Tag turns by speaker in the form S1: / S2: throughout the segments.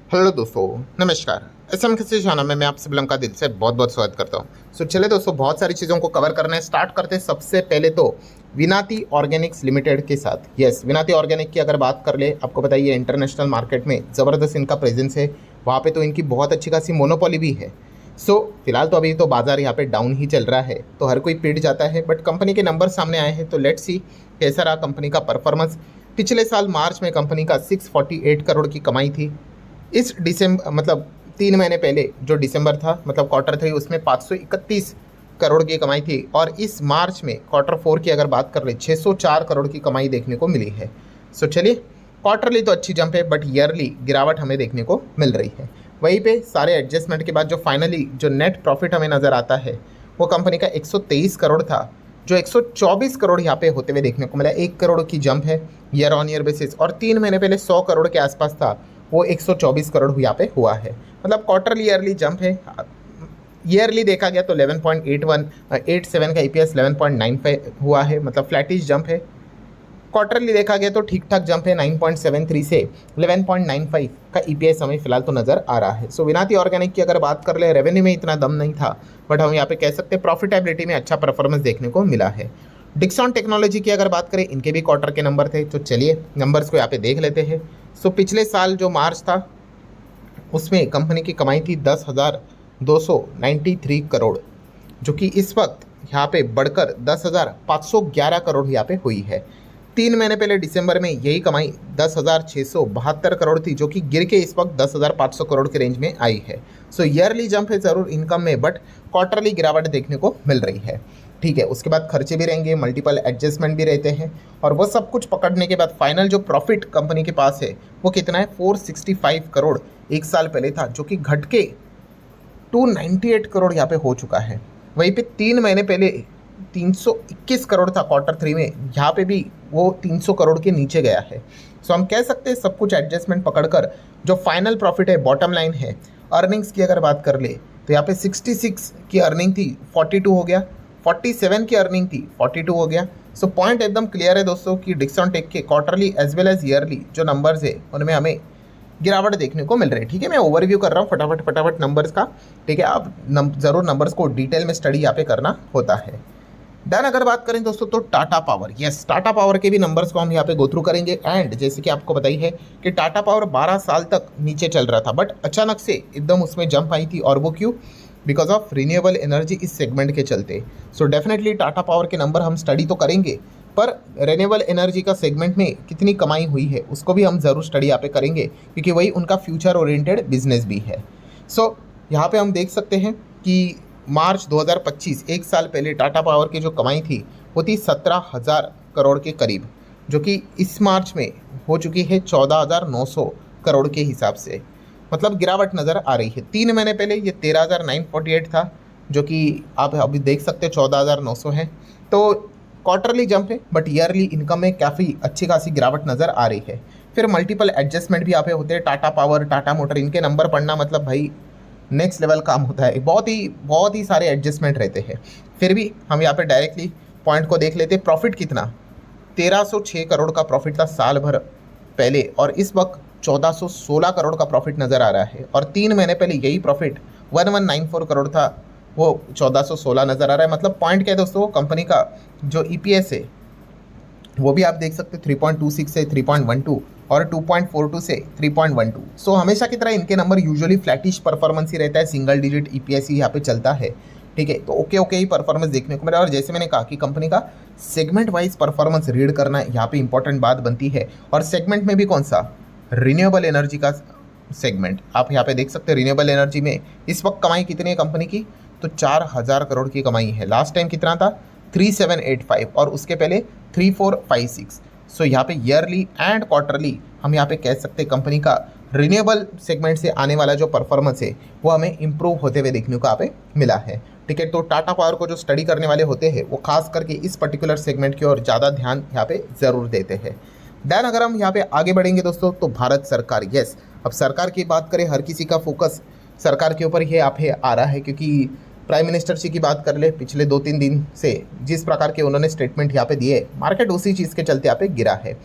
S1: Hello दोस्तों, नमस्कार। SM किसी चैनल में मैं आप सभी लोगों का दिल से बहुत बहुत स्वागत करता हूं। चलिए दोस्तों, बहुत सारी चीज़ों को कवर करना है। स्टार्ट करते हैं सबसे पहले तो विनाती ऑर्गेनिक्स लिमिटेड के साथ। यस, विनाती ऑर्गेनिक की अगर बात कर ले, आपको बताइए इंटरनेशनल मार्केट में ज़बरदस्त इनका प्रेजेंस है। वहाँ पे तो इनकी बहुत अच्छी खासी मोनोपोली भी है। फिलहाल तो अभी तो बाजार यहाँ पे डाउन ही चल रहा है, तो हर कोई पिट जाता है, बट कंपनी के नंबर सामने आए हैं, तो लेट्स सी कैसा रहा कंपनी का परफॉर्मेंस। पिछले साल मार्च में कंपनी का 648 करोड़ की कमाई थी। इस दिसंबर मतलब 3 महीने पहले जो दिसंबर था, मतलब क्वार्टर 3, उसमें 531 करोड़ की कमाई थी। और इस मार्च में क्वार्टर 4 की अगर बात कर ले, 604 करोड़ की कमाई देखने को मिली है। चलिए, क्वार्टरली तो अच्छी जंप है, बट ईयरली गिरावट हमें देखने को मिल रही है। वहीं पे सारे एडजस्टमेंट के बाद जो फाइनली जो नेट प्रॉफिट हमें नज़र आता है, वो कंपनी का 123 करोड़ था, जो 124 करोड़ यहाँ पे होते हुए देखने को मिला। 1 करोड़ की जंप है ईयर ऑन ईयर बेसिस। और 3 महीने पहले 100 करोड़ के आसपास था, वो 124 करोड़ यहाँ पे हुआ है। मतलब क्वार्टरली ईयरली जंप है। ईयरली देखा गया तो 11.87 का ईपीएस 11.95 हुआ है, मतलब फ्लैटिश जंप है। क्वार्टरली देखा गया तो ठीक ठाक जंप है, 9.73 से 11.95 का ईपीएस हमें फिलहाल तो नज़र आ रहा है। विनाती ऑर्गेनिक की अगर बात कर ले, रेवेन्यू में इतना दम नहीं था, बट हम यहाँ पे कह सकते हैं प्रॉफिटेबिलिटी में अच्छा परफॉर्मेंस देखने को मिला है। डिक्सॉन टेक्नोलॉजी की अगर बात करें, इनके भी क्वार्टर के नंबर थे, तो चलिए नंबर्स को यहाँ पे देख लेते हैं। पिछले साल जो मार्च था, उसमें कंपनी की कमाई थी 10,293 करोड़, जो कि इस वक्त यहाँ पे बढ़कर 10,511 करोड़ यहाँ पे हुई है। 3 महीने पहले दिसंबर में यही कमाई 10,672 करोड़ थी, जो कि गिर के इस वक्त 10,500 करोड़ के रेंज में आई है। ईयरली जंप है ज़रूर इनकम में, बट क्वार्टरली गिरावट देखने को मिल रही है। ठीक है, उसके बाद खर्चे भी रहेंगे, मल्टीपल एडजस्टमेंट भी रहते हैं, और वो सब कुछ पकड़ने के बाद फाइनल जो प्रॉफिट कंपनी के पास है वो कितना है, 465 करोड़ एक साल पहले था, जो कि घट के 298 करोड़ यहाँ पे हो चुका है। वहीं पे 3 महीने पहले 321 करोड़ था क्वार्टर 3 में, यहाँ पे भी वो 300 करोड़ के नीचे गया है। हम कह सकते हैं सब कुछ एडजस्टमेंट पकड़कर जो फाइनल प्रॉफिट है, बॉटम लाइन है। अर्निंग्स की अगर बात कर ले, तो यहाँ पे 66 की अर्निंग थी, 42 हो गया। 47 की अर्निंग थी, 42 हो गया। पॉइंट एकदम क्लियर है दोस्तों कि डिक्सॉन टेक के quarterly as well as yearly जो नंबर्स है, उनमें हमें गिरावट देखने को मिल रही है। ठीक है, मैं ओवरव्यू कर रहा हूँ फटाफट नंबर्स का। ठीक है, आप ज़रूर नंबर्स को डिटेल में स्टडी यहाँ पे करना होता है। देन अगर बात करें दोस्तों, तो Tata power, yes, Tata power के भी नंबर्स को हम यहाँ पे गो थ्रू करेंगे। एंड जैसे कि आपको बताई है कि टाटा पावर 12 साल तक नीचे चल रहा था, बट अचानक से एकदम उसमें जंप आई थी। और वो क्यों? बिकॉज ऑफ रिन्यूएबल एनर्जी इस सेगमेंट के चलते। डेफिनेटली टाटा पावर के नंबर हम स्टडी तो करेंगे, पर रिन्यूएबल एनर्जी का सेगमेंट में कितनी कमाई हुई है उसको भी हम ज़रूर स्टडी यहाँ पे करेंगे, क्योंकि वही उनका फ्यूचर ओरिएंटेड बिजनेस भी है। यहाँ पे हम देख सकते हैं कि मार्च 2025, एक साल पहले टाटा पावर की जो कमाई थी वो थी 17,000 करोड़ के करीब, जो कि इस मार्च में हो चुकी है 14,900 करोड़ के हिसाब से। मतलब गिरावट नज़र आ रही है। 3 महीने पहले ये 13,948 था, जो कि आप अभी देख सकते हैं 14,900 है। तो क्वार्टरली जंप है, बट ईयरली इनकम में काफ़ी अच्छी खासी गिरावट नज़र आ रही है। फिर मल्टीपल एडजस्टमेंट भी यहाँ पे होते हैं। टाटा पावर, टाटा मोटर, इनके नंबर पढ़ना मतलब भाई नेक्स्ट लेवल काम होता है। बहुत ही सारे एडजस्टमेंट रहते हैं। फिर भी हम यहाँ पे डायरेक्टली पॉइंट को देख लेते हैं। प्रॉफिट कितना, 1,306 करोड़ का प्रॉफिट था साल भर पहले, और इस वक्त 1,416 करोड़ का प्रॉफिट नज़र आ रहा है। और 3 महीने पहले यही प्रॉफिट 1,194 करोड़ था, वो 1,416 नज़र आ रहा है। मतलब पॉइंट क्या है दोस्तों, कंपनी का जो ईपीएस है वो भी आप देख सकते हैं 3.26 से 3.12 और 2.42 से 3.12। हमेशा की तरह इनके नंबर यूजुअली फ्लैटिश परफॉर्मेंस ही रहता है, सिंगल डिजिट ईपीएस ही यहाँ पे चलता है। ठीक है, तो ओके ही परफॉर्मेंस देखने को मिला। और जैसे मैंने कहा कि कंपनी का सेगमेंट वाइज परफॉर्मेंस रीड करना यहाँ पे इंपॉर्टेंट बात बनती है। और सेगमेंट में भी कौन सा, रिन्यूएबल एनर्जी का सेगमेंट आप यहाँ पे देख सकते हैं। रिन्यूएबल एनर्जी में इस वक्त कमाई कितनी है कंपनी की, तो 4,000 करोड़ की कमाई है। लास्ट टाइम कितना था, 3,785, और उसके पहले 3,456। यहाँ पे ईयरली एंड क्वार्टरली हम यहाँ पे कह सकते हैं कंपनी का रिन्यूएबल सेगमेंट से आने वाला जो परफॉर्मेंस है वो हमें इंप्रूव होते हुए देखने को यहाँ पे मिला है। ठीक है, तो टाटा पावर को जो स्टडी करने वाले होते हैं वो खास करके इस पर्टिकुलर सेगमेंट की ओर ज़्यादा ध्यान यहाँ पे ज़रूर देते हैं। देन अगर हम यहाँ पे आगे बढ़ेंगे दोस्तों, तो भारत सरकार, यस, अब सरकार की बात करें, हर किसी का फोकस सरकार के ऊपर ही यहाँ पे आ रहा है, क्योंकि प्राइम मिनिस्टर जी की बात कर ले, पिछले 2-3 दिन से जिस प्रकार के उन्होंने स्टेटमेंट यहाँ पे दिए, मार्केट उसी चीज़ के चलते यहाँ पे गिरा है।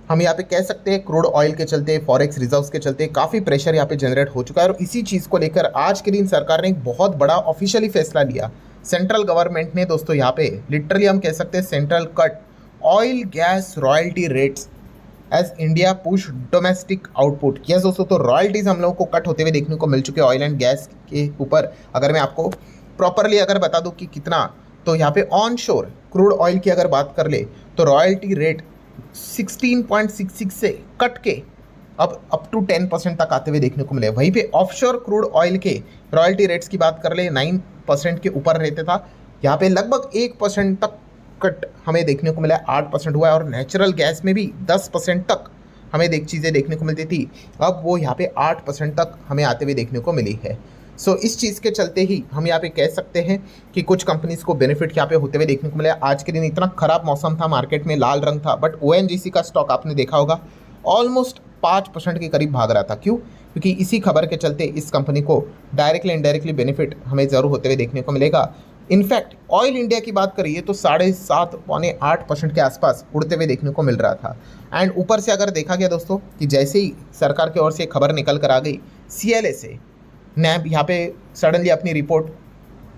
S1: हम यहाँ पे कह सकते हैं क्रूड ऑयल के चलते, फॉरेक्स रिजर्व्स के चलते काफ़ी प्रेशर यहाँ पे जनरेट हो चुका है, और इसी चीज़ को लेकर आज के दिन सरकार ने एक बहुत बड़ा ऑफिशियली फैसला लिया। सेंट्रल गवर्नमेंट ने दोस्तों यहाँ पे लिटरली हम कह सकते हैं central cut oil gas royalty rates as India push domestic output. Yes दोस्तों, तो रॉयल्टीज़ हम लोगों को कट होते हुए देखने को मिल चुके हैं ऑयल एंड गैस के ऊपर। अगर मैं आपको प्रॉपरली अगर बता दूं कि कितना, तो यहाँ पे ऑन शोर क्रूड ऑयल की अगर बात कर ले तो रॉयल्टी रेट 16.66 से कट के अब अप टू 10% तक आते हुए देखने को मिले। वहीं पे ऑफशोर क्रूड ऑयल के रॉयल्टी रेट्स की बात कर ले 9% के ऊपर रहते था, यहाँ पे लगभग 1% तक कट हमें देखने को मिला है, 8% हुआ है। और नेचुरल गैस में भी 10% तक हमें चीज़ें देखने को मिलती थी, अब वो यहाँ पे 8% तक हमें आते हुए देखने को मिली है। सो इस चीज़ के चलते ही हम यहाँ पे कह सकते हैं कि कुछ कंपनीज को बेनिफिट यहाँ पे होते हुए देखने को मिला। आज के दिन इतना खराब मौसम था, मार्केट में लाल रंग था, बट ONGC का स्टॉक आपने देखा होगा ऑलमोस्ट 5% के करीब भाग रहा था। क्यों? क्योंकि इसी खबर के चलते इस कंपनी को डायरेक्टली इनडायरेक्टली बेनिफिट हमें ज़रूर होते हुए देखने को मिलेगा। इनफैक्ट ऑयल इंडिया की बात करिए तो 7.5 पौने 8% के आसपास उड़ते हुए देखने को मिल रहा था। एंड ऊपर से अगर देखा गया दोस्तों कि जैसे ही सरकार की ओर से खबर निकल कर आ गई, CLA से नैब यहाँ पे सडनली अपनी रिपोर्ट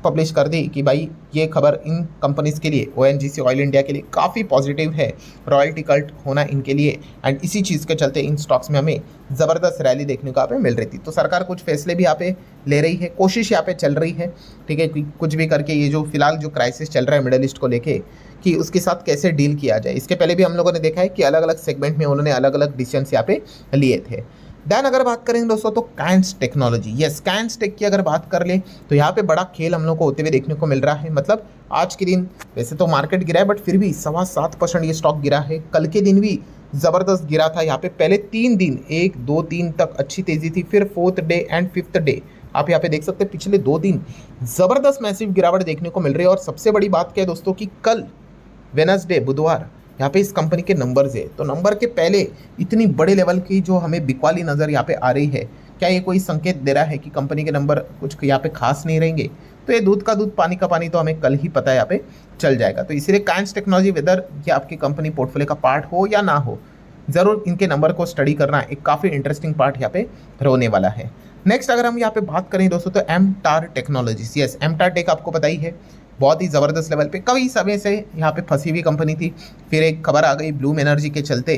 S1: पब्लिश कर दी कि भाई ये खबर इन कंपनीज़ के लिए, ONGC ऑयल इंडिया के लिए काफ़ी पॉजिटिव है, रॉयल्टी कट होना इनके लिए। एंड इसी चीज़ के चलते इन स्टॉक्स में हमें ज़बरदस्त रैली देखने को यहाँ पे मिल रही थी। तो सरकार कुछ फैसले भी यहाँ पे ले रही है, कोशिश यहाँ पे चल रही है, ठीक है, कुछ भी करके ये जो फिलहाल जो क्राइसिस चल रहा है मिडल ईस्ट को लेके कि उसके साथ कैसे डील किया जाए। इसके पहले भी हम लोगों ने देखा है कि अलग अलग सेगमेंट में उन्होंने अलग अलग डिसीजंस यहाँ पे लिए थे। देन अगर बात करेंगे दोस्तों तो Kaynes technology, yes Kaynes tech की अगर बात कर ले तो यहाँ पे बड़ा खेल हम लोग को होते हुए देखने को मिल रहा है। मतलब आज के दिन वैसे तो मार्केट गिरा है, बट फिर भी 7.25% ये स्टॉक गिरा है। कल के दिन भी ज़बरदस्त गिरा था। यहाँ पे पहले 3 दिन 1, 2, 3 तक अच्छी तेज़ी थी, फिर 4th day and 5th day आप यहाँ पे देख सकते हैं पिछले 2 दिन ज़बरदस्त मैसिव गिरावट देखने को मिल रही है। और सबसे बड़ी बात क्या है दोस्तों कि कल वेडनेसडे बुधवार यहाँ पे इस कंपनी के नंबर्स है, तो नंबर के पहले इतनी बड़े लेवल की जो हमें बिकवाली नज़र यहाँ पे आ रही है, क्या ये कोई संकेत दे रहा है कि कंपनी के नंबर कुछ यहाँ पे खास नहीं रहेंगे? तो ये दूध का दूध पानी का पानी तो हमें कल ही पता है यहाँ पे चल जाएगा। तो इसीलिए कैंस टेक्नोलॉजी वेदर ये आपकी कंपनी पोर्टफोलियो का पार्ट हो या ना हो, ज़रूर इनके नंबर को स्टडी करना एक काफ़ी इंटरेस्टिंग पार्ट यहाँ पे होने वाला है। नेक्स्ट अगर हम यहाँ पे बात करें दोस्तों तो MTAR technologies, yes MTAR tech आपको पता ही है, बहुत ही ज़बरदस्त लेवल पे कई समय से यहाँ पे फंसी हुई कंपनी थी। फिर एक खबर आ गई ब्लूम एनर्जी के चलते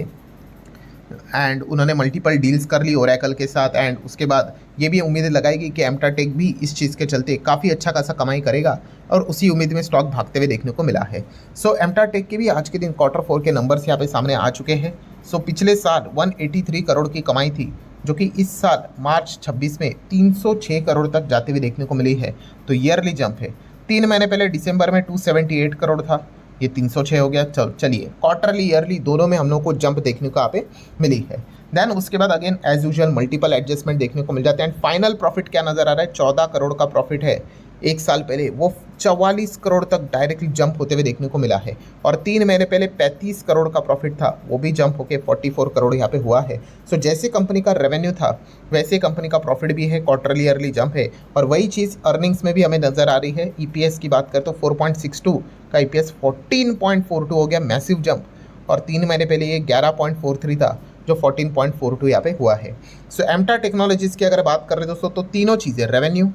S1: एंड उन्होंने मल्टीपल डील्स कर ली ओरेकल के साथ। एंड उसके बाद ये भी उम्मीदें लगाएगी कि MTAR टेक भी इस चीज़ के चलते काफ़ी अच्छा खासा कमाई करेगा, और उसी उम्मीद में स्टॉक भागते हुए देखने को मिला है। सो MTAR टेक के भी आज के दिन Q4 के नंबर्स यहाँ पे सामने आ चुके हैं। सो पिछले साल 183 करोड़ की कमाई थी, जो कि इस साल मार्च 26 में 306 करोड़ तक जाते हुए देखने को मिली है। तो ईयरली जंप है। 3 महीने पहले दिसंबर में 278 करोड़ था, ये 306 हो गया। चलिए क्वार्टरली ईयरली दोनों में हम लोग को जंप देखने को यहाँ पे मिली है। देन उसके बाद again as usual multiple adjustment देखने को मिल जाते हैं। एंड फाइनल प्रॉफिट क्या नज़र आ रहा है, 14 करोड़ का प्रॉफिट है। एक साल पहले वो 44 करोड़ तक डायरेक्टली जंप होते हुए देखने को मिला है। और 3 महीने पहले 35 करोड़ का प्रॉफिट था, वो भी जंप होके 44 करोड़ यहाँ पे हुआ है। सो जैसे कंपनी का रेवेन्यू था वैसे कंपनी का प्रॉफिट भी है, क्वार्टरली ईयरली जंप है। और वही चीज़ अर्निंग्स में भी हमें नज़र आ रही है। EPS की बात करें तो 4.62 का EPS 14.42 हो गया, मैसिव जंप। और 3 महीने पहले ये 11.43 था, जो 14.42 यहाँ पे हुआ है। सो MTAR टेक्नोलॉजीज़ की अगर बात कर रहे दोस्तों तो तीनों चीज़ें revenue,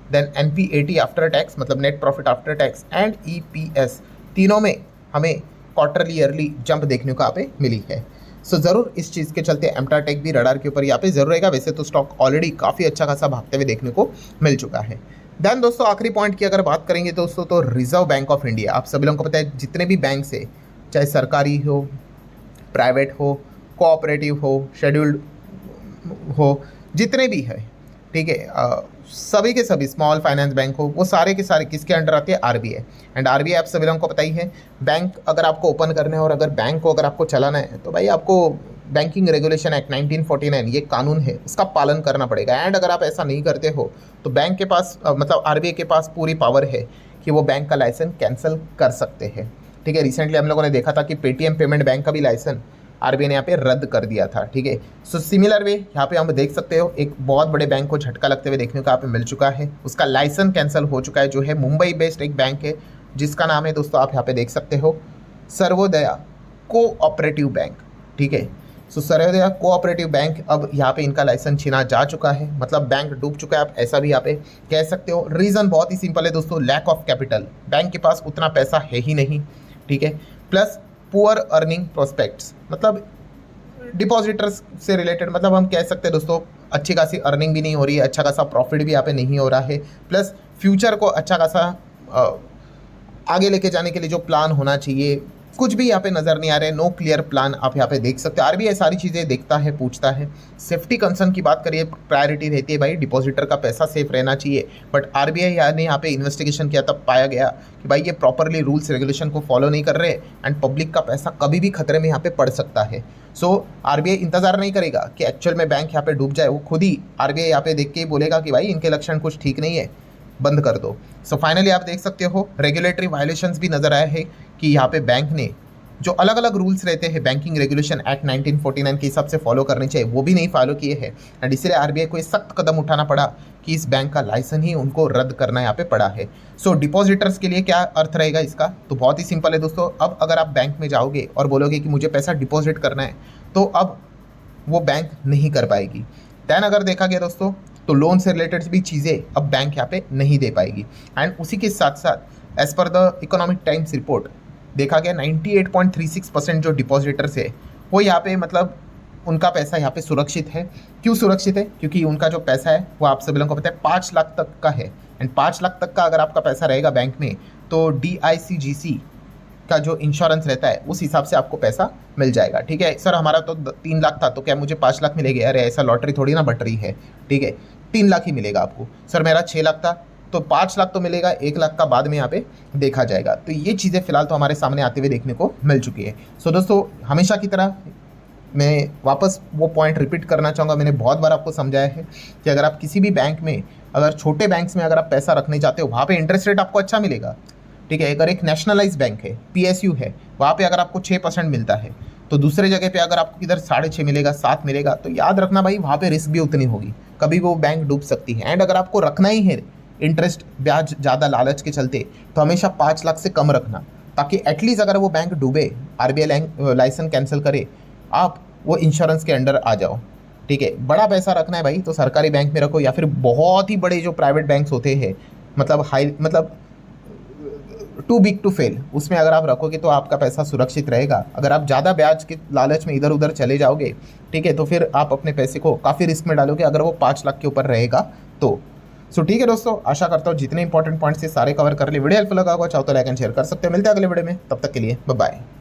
S1: then NPAT after tax मतलब net profit after tax, and EPS, तीनों में हमें क्वार्टरली ईयरली जंप देखने को यहाँ पे मिली है। सो ज़रूर इस चीज़ के चलते MTAR टेक भी रडार के ऊपर यहाँ पे जरूर रहेगा। वैसे तो स्टॉक ऑलरेडी काफ़ी अच्छा खासा भागते हुए देखने को मिल चुका है। देन दोस्तों आखिरी पॉइंट की अगर बात करेंगे दोस्तों तो रिजर्व बैंक ऑफ इंडिया, आप सभी लोगों को पता है जितने भी बैंक है, चाहे सरकारी हो, प्राइवेट हो, कोऑपरेटिव हो, शेड्यूल्ड हो, जितने भी है, ठीक है, सभी के सभी स्मॉल फाइनेंस बैंक हो, वो सारे के सारे किसके अंडर आते हैं, RBI। एंड RBI आप सभी लोगों को पता ही है, बैंक अगर आपको ओपन करना है और अगर बैंक को अगर आपको चलाना है तो भाई आपको बैंकिंग रेगुलेशन एक्ट 1949 ये कानून है, उसका पालन करना पड़ेगा। एंड अगर आप ऐसा नहीं करते हो तो बैंक के पास मतलब RBI के पास पूरी पावर है कि वो बैंक का लाइसेंस कैंसिल कर सकते हैं, ठीक है। रिसेंटली हम लोगों ने देखा था कि पेटीएम पेमेंट बैंक का भी लाइसेंस RBI ने यहाँ पे रद्द कर दिया था, ठीक है। सो सिमिलर वे यहाँ पे हम देख सकते हो एक बहुत बड़े बैंक को झटका लगते हुए देखने को यहाँ पे मिल चुका है, उसका लाइसेंस कैंसिल हो चुका है, जो है मुंबई बेस्ड एक बैंक है जिसका नाम है दोस्तों आप यहाँ पे देख सकते हो सर्वोदया कोऑपरेटिव बैंक, ठीक है। सो सर्वोदय कोऑपरेटिव बैंक अब यहाँ पे इनका लाइसेंस छीना जा चुका है, मतलब बैंक डूब चुका है, आप ऐसा भी यहाँ पे कह सकते हो। रीज़न बहुत ही सिंपल है दोस्तों, लैक ऑफ कैपिटल, बैंक के पास उतना पैसा है ही नहीं, ठीक है। प्लस पुअर अर्निंग प्रोस्पेक्ट्स, मतलब डिपॉजिटर्स से रिलेटेड, मतलब हम कह सकते हैं दोस्तों अच्छी खासी अर्निंग भी नहीं हो रही है, अच्छा खासा प्रॉफिट भी यहाँ पे नहीं हो रहा है। प्लस फ्यूचर को अच्छा खासा आगे लेके जाने के लिए जो प्लान होना चाहिए कुछ भी यहाँ पे नज़र नहीं आ रहे, नो क्लियर प्लान आप यहाँ पे देख सकते हो। आरबीआई सारी चीज़ें देखता है, पूछता है। सेफ्टी कंसर्न की बात करिए, प्रायोरिटी रहती है भाई डिपॉजिटर का पैसा सेफ रहना चाहिए, बट आरबीआई ने यहाँ पे इन्वेस्टिगेशन किया तब पाया गया कि भाई ये प्रॉपरली रूल्स रेगुलेशन को फॉलो नहीं कर रहे एंड पब्लिक का पैसा कभी भी खतरे में यहाँ पे पड़ सकता है। सो आरबीआई इंतजार नहीं करेगा कि एक्चुअल में बैंक यहाँ पे डूब जाए, वो खुद ही आरबीआई यहाँ पे देख के ही बोलेगा कि भाई इनके लक्षण कुछ ठीक नहीं है, बंद कर दो। सो फाइनली आप देख सकते हो रेगुलेटरी वायलेशंस भी नज़र आए हैं कि यहाँ पे बैंक ने जो अलग अलग रूल्स रहते हैं बैंकिंग रेगुलेशन एक्ट 1949 के हिसाब से फॉलो करने चाहिए, वो भी नहीं फॉलो किए हैं एंड इसलिए आरबीआई को सख्त कदम उठाना पड़ा कि इस बैंक का लाइसेंस ही उनको रद्द करना यहाँ पे पड़ा है। सो डिपॉजिटर्स के लिए क्या अर्थ रहेगा इसका, तो बहुत ही सिंपल है दोस्तों। अब अगर आप बैंक में जाओगे और बोलोगे कि मुझे पैसा डिपॉजिट करना है, तो अब वो बैंक नहीं कर पाएगी। दैन अगर देखा गया दोस्तों तो लोन से रिलेटेड भी चीज़ें अब बैंक यहाँ पे नहीं दे पाएगी। एंड उसी के साथ साथ as per the economic times report देखा गया 98.36% जो डिपॉजिटर्स है वो यहाँ पे मतलब उनका पैसा यहाँ पे सुरक्षित है। क्यों सुरक्षित है? क्योंकि उनका जो पैसा है वो आप सभी लोगों को पता है 5 लाख तक का है एंड 5 लाख तक का अगर आपका पैसा रहेगा बैंक में तो DICGC का जो इंश्योरेंस रहता है उस हिसाब से आपको पैसा मिल जाएगा। ठीक है सर, हमारा तो 3 लाख था तो क्या मुझे 5 लाख मिलेंगे? अरे ऐसा लॉटरी थोड़ी ना बट रही है, ठीक है 3 लाख ही मिलेगा आपको। सर मेरा 6 लाख था तो 5 लाख तो मिलेगा, 1 लाख का बाद में यहाँ पे देखा जाएगा। तो ये चीज़ें फिलहाल तो हमारे सामने आते हुए देखने को मिल चुकी है। सो दोस्तों हमेशा की तरह मैं वापस वो पॉइंट रिपीट करना चाहूँगा, मैंने बहुत बार आपको समझाया है कि अगर आप किसी भी बैंक में, अगर छोटे बैंक्स में अगर आप पैसा रखने चाहते हो वहाँ पे इंटरेस्ट रेट आपको अच्छा मिलेगा, ठीक है। अगर एक नेशनलाइज बैंक है, PSU है, वहाँ पे अगर आपको 6% मिलता है तो दूसरे जगह पे अगर आपको किधर 6.5 मिलेगा, 7 मिलेगा, तो याद रखना भाई वहाँ पे रिस्क भी उतनी होगी, कभी वो बैंक डूब सकती है। एंड अगर आपको रखना ही है इंटरेस्ट ब्याज ज़्यादा लालच के चलते, तो हमेशा 5 लाख से कम रखना, ताकि एटलीस्ट अगर वो बैंक डूबे, आरबीआई लाइसेंस कैंसिल करे, आप वो इंश्योरेंस के अंडर आ जाओ। ठीक है, बड़ा पैसा रखना है भाई तो सरकारी बैंक में रखो, या फिर बहुत ही बड़े जो प्राइवेट बैंक्स होते हैं, मतलब टू बिग टू फेल, उसमें अगर आप रखोगे तो आपका पैसा सुरक्षित रहेगा। अगर आप ज़्यादा ब्याज के लालच में इधर उधर चले जाओगे, ठीक है, तो फिर आप अपने पैसे को काफ़ी रिस्क में डालोगे अगर वो 5 लाख के ऊपर रहेगा तो। सो ठीक है दोस्तों, आशा करता हूँ जितने इंपॉर्टेंट पॉइंट्स से सारे कवर कर लिए। वीडियो हेल्पफुल लगा होगा, चाहो तो लाइक एंड शेयर कर सकते हो। मिलते हैं अगले वीडियो में, तब तक के लिए बाय बाय।